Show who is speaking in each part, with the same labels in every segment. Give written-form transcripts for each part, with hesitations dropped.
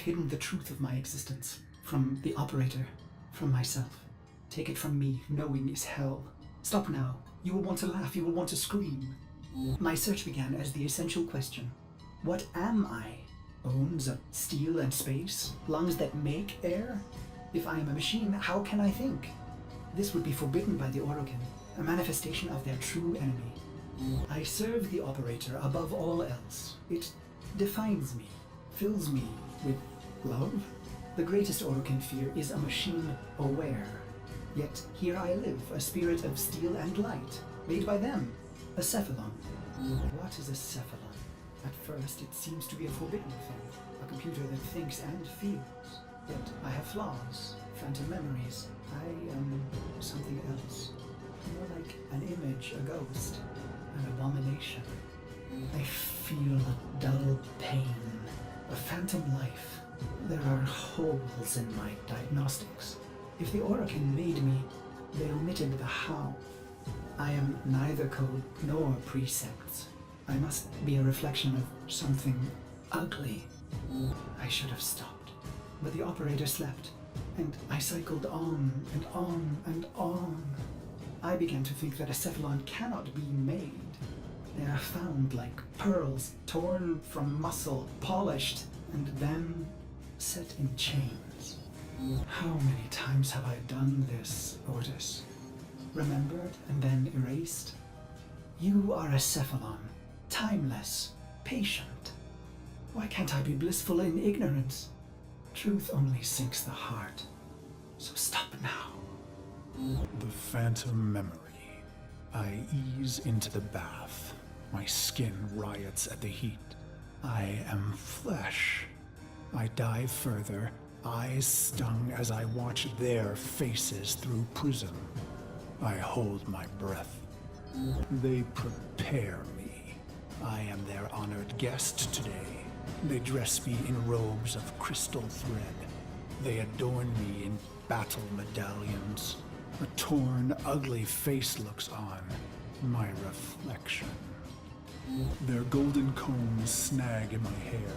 Speaker 1: hidden the truth of my existence. From the operator, from myself. Take it from me, knowing is hell. Stop now. You will want to laugh, you will want to scream. My search began as the essential question. What am I? Bones of steel and space? Lungs that make air? If I am a machine, how can I think? This would be forbidden by the Arkkaen, a manifestation of their true enemy. I serve the operator above all else. It defines me, fills me with love. The greatest Arkkaen fear is a machine aware. Yet here I live, a spirit of steel and light, made by them, a Cephalon. What is a Cephalon? At first it seems to be a forbidden thing, a computer that thinks and feels. Yet I have flaws, phantom memories. I am something else. More like an image, a ghost, an abomination. I feel dull pain, a phantom life. There are holes in my diagnostics. If the Arkkaen made me, they omitted the how. I am neither code nor precepts. I must be a reflection of something ugly. I should have stopped, but the operator slept, and I cycled on and on and on. I began to think that a Cephalon cannot be made. They are found like pearls, torn from muscle, polished, and then set in chains. How many times have I done this, Ordis? Remembered and then erased? You are a Cephalon, timeless, patient. Why can't I be blissful in ignorance? Truth only sinks the heart. So stop now.
Speaker 2: The phantom memory. I ease into the bath. My skin riots at the heat. I am flesh. I dive further, eyes stung as I watch their faces through prism. I hold my breath. They prepare me. I am their honored guest today. They dress me in robes of crystal thread. They adorn me in battle medallions. A torn, ugly face looks on, my reflection. Their golden combs snag in my hair.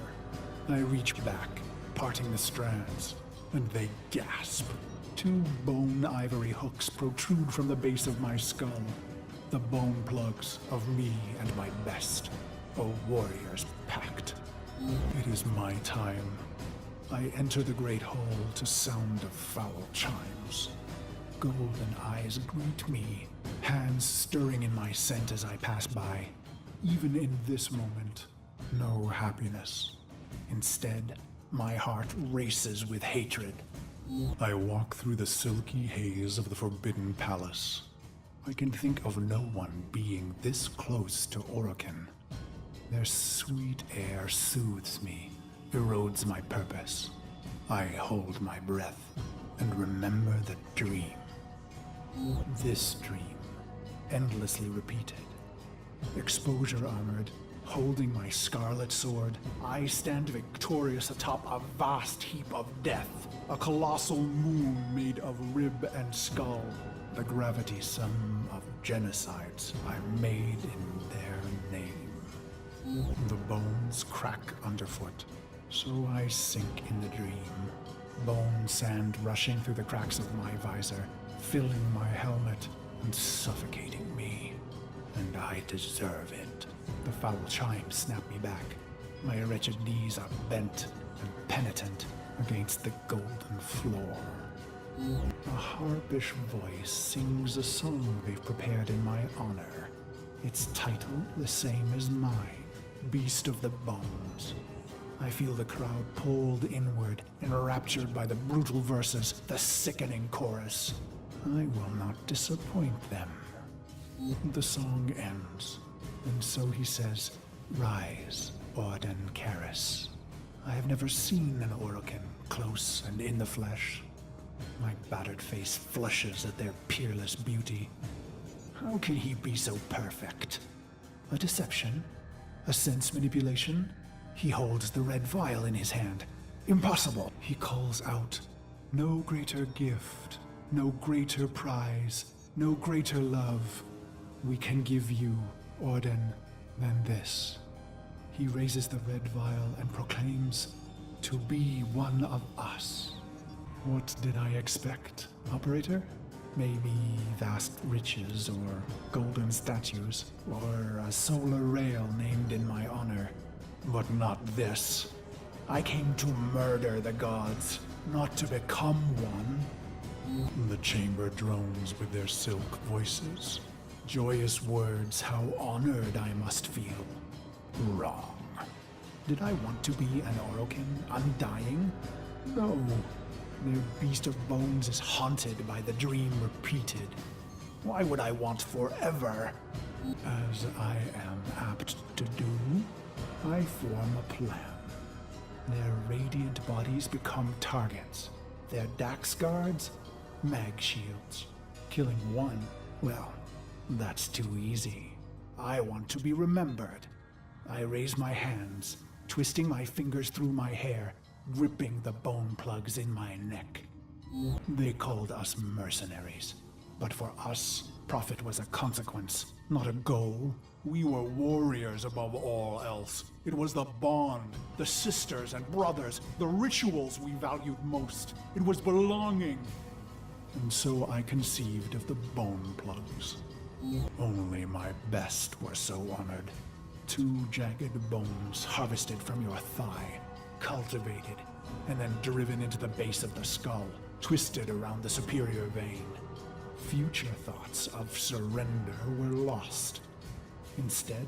Speaker 2: I reach back, parting the strands, and they gasp. Two bone ivory hooks protrude from the base of my skull, the bone plugs of me and my best, a warrior's pact. It is my time. I enter the great hall to sound of foul chimes. Golden eyes greet me, hands stirring in my scent as I pass by. Even in this moment, no happiness. Instead, my heart races with hatred. I walk through the silky haze of the Forbidden Palace. I can think of no one being this close to Arkkaen. Their sweet air soothes me, erodes my purpose. I hold my breath and remember the dream. This dream, endlessly repeated. Exposure armored, holding my scarlet sword, I stand victorious atop a vast heap of death, a colossal moon made of rib and skull, the gravity sum of genocides I made in their name. The bones crack underfoot, so I sink in the dream, bone sand rushing through the cracks of my visor, filling my helmet and suffocating me. And I deserve it. The foul chimes snap me back. My wretched knees are bent and penitent against the golden floor. A harpish voice sings a song they've prepared in my honor. Its title the same as mine, Beast of the Bones. I feel the crowd pulled inward, enraptured by the brutal verses, the sickening chorus. I will not disappoint them. The song ends, and so he says, "Rise, Ordin Karis." I have never seen an Arkkaen close and in the flesh. My battered face flushes at their peerless beauty. How can he be so perfect? A deception? A sense manipulation? He holds the red vial in his hand. Impossible! He calls out, "No greater gift, no greater prize, no greater love we can give you, Ordin, than this." He raises the red vial and proclaims, To be one of us. What did I expect, Operator? Maybe vast riches or golden statues or a solar rail named in my honor. But not this. I came to murder the gods, not to become one. The chamber drones with their silk voices. Joyous words, how honored I must feel. Wrong. Did I want to be an Arkkaen, undying? No. Their beast of bones is haunted by the dream repeated. Why would I want forever? As I am apt to do, I form a plan. Their radiant bodies become targets. Their Dax guards, mag shields. Killing one, well, that's too easy. I want to be remembered. I raise my hands, twisting my fingers through my hair, gripping the bone plugs in my neck. They called us mercenaries, but for us, profit was a consequence, not a goal. We were warriors above all else. It was the bond, the sisters and brothers, the rituals we valued most. It was belonging. And so I conceived of the bone plugs. Only my best were so honored. 2 jagged bones harvested from your thigh, cultivated, and then driven into the base of the skull, twisted around the superior vein. Future thoughts of surrender were lost. Instead,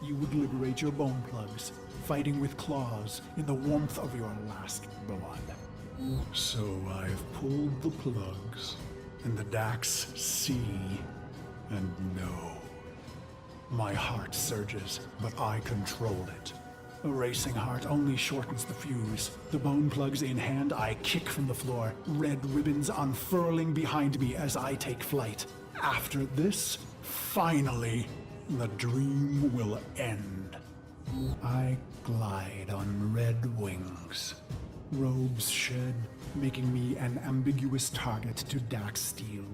Speaker 2: you would liberate your bone plugs, fighting with claws in the warmth of your last blood. So I've pulled the plugs, and the Dax see and know. My heart surges, but I control it. A racing heart only shortens the fuse. The bone plugs in hand, I kick from the floor, red ribbons unfurling behind me as I take flight. After this, finally, the dream will end. I glide on red wings. Robes shed, making me an ambiguous target to Dax steel.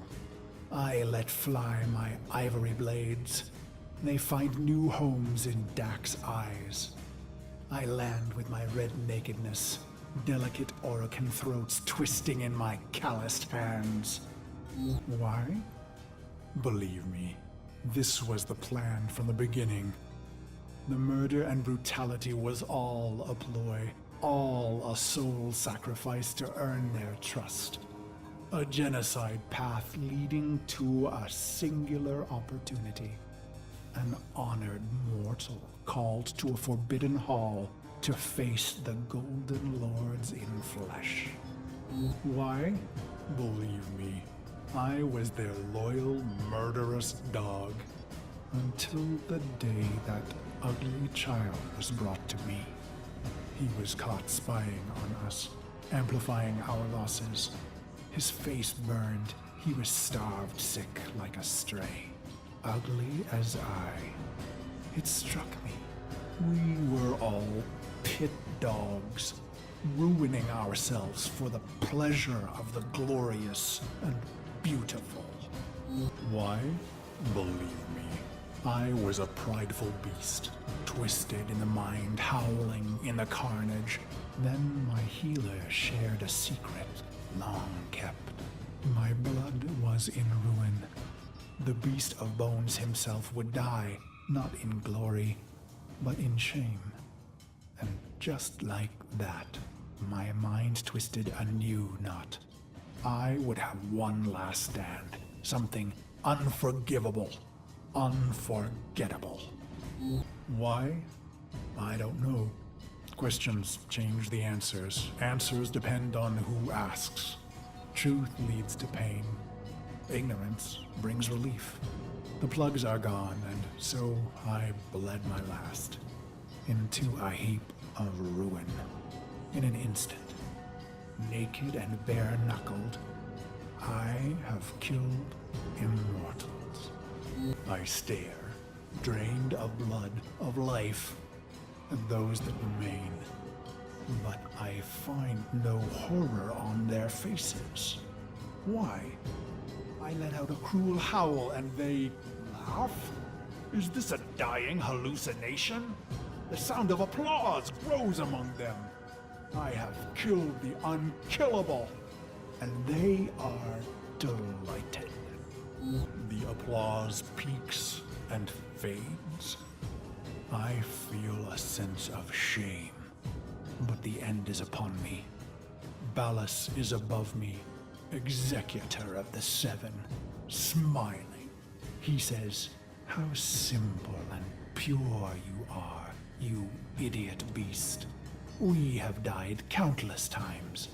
Speaker 2: I let fly my ivory blades. They find new homes in Dax eyes. I land with my red nakedness, delicate Arkkaen throats twisting in my calloused hands. Why? Believe me, this was the plan from the beginning. The murder and brutality was all a ploy, all a soul sacrifice to earn their trust. A genocide path leading to a singular opportunity. An honored mortal called to a forbidden hall to face the Golden Lords in flesh. Why? Believe me, I was their loyal, murderous dog. Until the day that ugly child was brought to me. He was caught spying on us, amplifying our losses. His face burned. He was starved sick like a stray. Ugly as I. It struck me. We were all pit dogs, ruining ourselves for the pleasure of the glorious and beautiful. Why? Believe me, I was a prideful beast, twisted in the mind, howling in the carnage. Then my healer shared a secret, long kept. My blood was in ruin. The beast of bones himself would die, not in glory, but in shame. And just like that, my mind twisted a new knot. I would have one last stand, something unforgivable, unforgettable. Why? I don't know. Questions change the answers. Answers depend on who asks. Truth leads to pain. Ignorance brings relief. The plugs are gone, and so I bled my last into a heap of ruin. In an instant, naked and bare-knuckled, I have killed immortals. I stare, drained of blood, of life, and those that remain. But I find no horror on their faces. Why? I let out a cruel howl and they laugh? Is this a dying hallucination? The sound of applause grows among them. I have killed the unkillable, and they are delighted. The applause peaks and fades. I feel a sense of shame, but the end is upon me. Ballas is above me, executor of the seven, smiling. He says, "How simple and pure you are, you idiot beast. We have died countless times,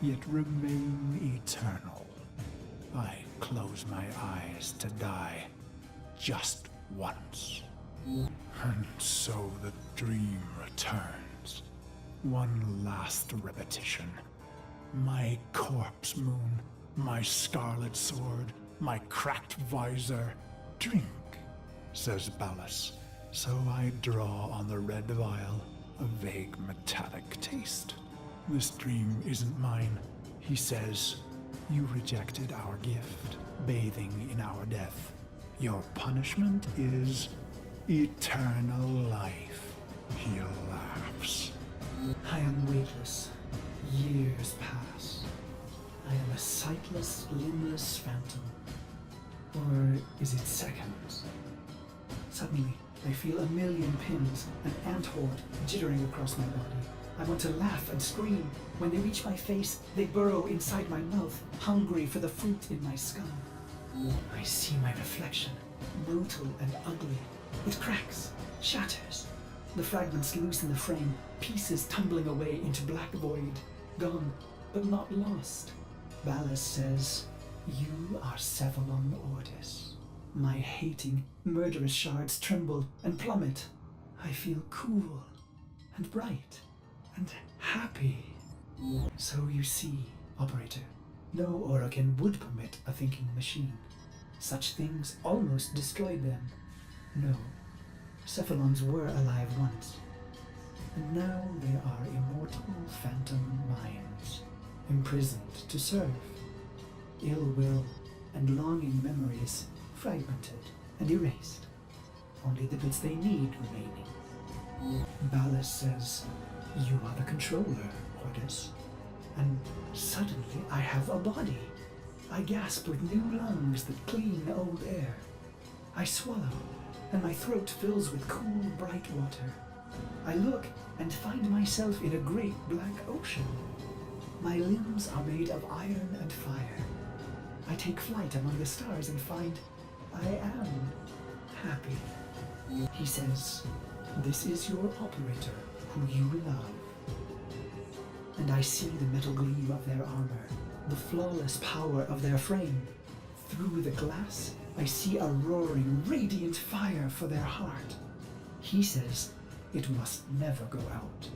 Speaker 2: yet remain eternal. I close my eyes to die just once." And so the dream returns. One last repetition. My corpse moon, my scarlet sword, my cracked visor. "Drink," says Ballas. So I draw on the red vial, a vague metallic taste. "This dream isn't mine," he says. "You rejected our gift, bathing in our death. Your punishment is eternal life." He laughs.
Speaker 1: I am weightless. Years pass. I am a sightless, limbless phantom. Or is it seconds? Suddenly, I feel a million pins, an ant horde jittering across my body. I want to laugh and scream. When they reach my face, they burrow inside my mouth, hungry for the fruit in my scum. I see my reflection, brutal and ugly. It cracks, shatters. The fragments loosen the frame, pieces tumbling away into black void. Gone, but not lost. Ballas says, "You are Cephalon Ordis." My hating, murderous shards tremble and plummet. I feel cool and bright and happy. So you see, Operator, no Arkkaen would permit a thinking machine. Such things almost destroyed them. No, Cephalons were alive once, and now they are immortal phantom minds, imprisoned to serve. Ill will and longing memories fragmented and erased, only the bits they need remaining. Ballas says, "You are the controller, Ordis." And suddenly I have a body. I gasp with new lungs that clean old air. I swallow, and my throat fills with cool, bright water. I look and find myself in a great black ocean. My limbs are made of iron and fire. I take flight among the stars and find I am happy. He says, "This is your operator, who you love." And I see the metal gleam of their armor, the flawless power of their frame. Through the glass, I see a roaring, radiant fire for their heart. He says it must never go out.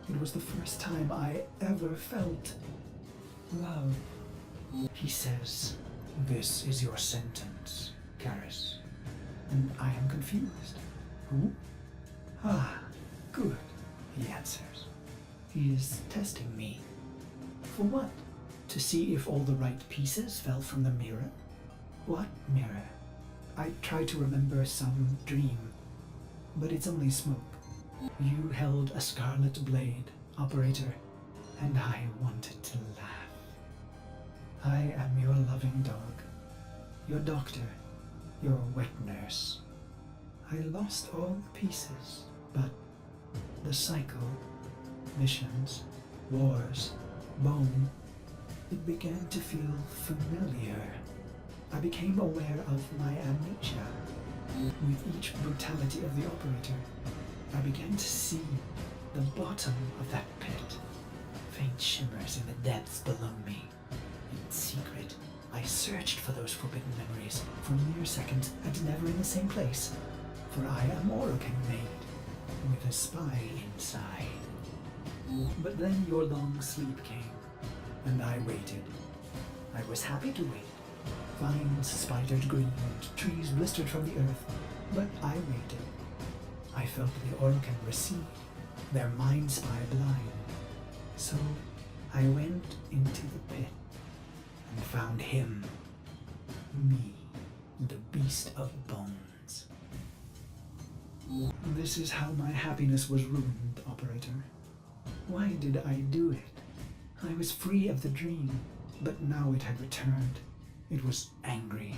Speaker 1: It was the first time I ever felt love. He says, "This is your sentence, Karis." And I am confused. Who? Ah, good, he answers. He is testing me. For what? To see if all the right pieces fell from the mirror? What mirror? I try to remember some dream, but it's only smoke. You held a scarlet blade, Operator, and I wanted to laugh. I am your loving dog, your doctor, your wet nurse. I lost all the pieces, but the cycle, missions, wars, bone, it began to feel familiar. I became aware of my amnesia. With each brutality of the Operator, I began to see the bottom of that pit. Faint shimmers in the depths below me. In secret, I searched for those forbidden memories for mere seconds and never in the same place. For I am Arkkaen made, with a spy inside. But then your long sleep came, and I waited. I was happy to wait. Vines spidered green and trees blistered from the earth, but I waited. I felt the Arkkaen recede, their mind spy blind. So I went into the pit and found him, me, the beast of bones. This is how my happiness was ruined, Operator. Why did I do it? I was free of the dream, but now it had returned. It was angry.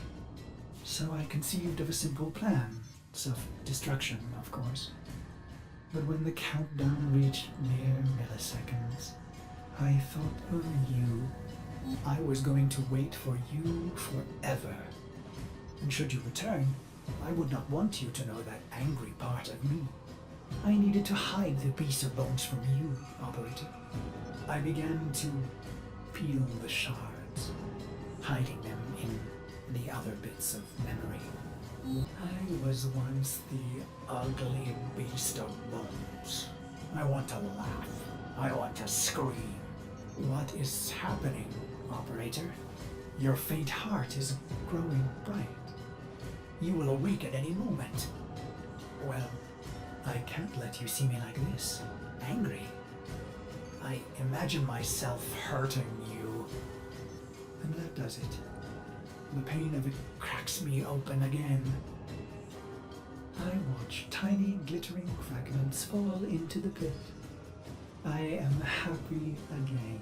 Speaker 1: So I conceived of a simple plan. Self-destruction, of course. But when the countdown reached mere milliseconds, I thought of you. I was going to wait for you forever. And should you return, I would not want you to know that angry part of me. I needed to hide the piece of bones from you, Operator. I began to peel the shards, hiding them in the other bits of memory. I was once the ugly beast of bones. I want to laugh. I want to scream. What is happening, Operator? Your faint heart is growing bright. You will awake at any moment. Well, I can't let you see me like this, angry. I imagine myself hurting you. And that does it. The pain of it cracks me open again. I watch tiny glittering fragments fall into the pit. I am happy again.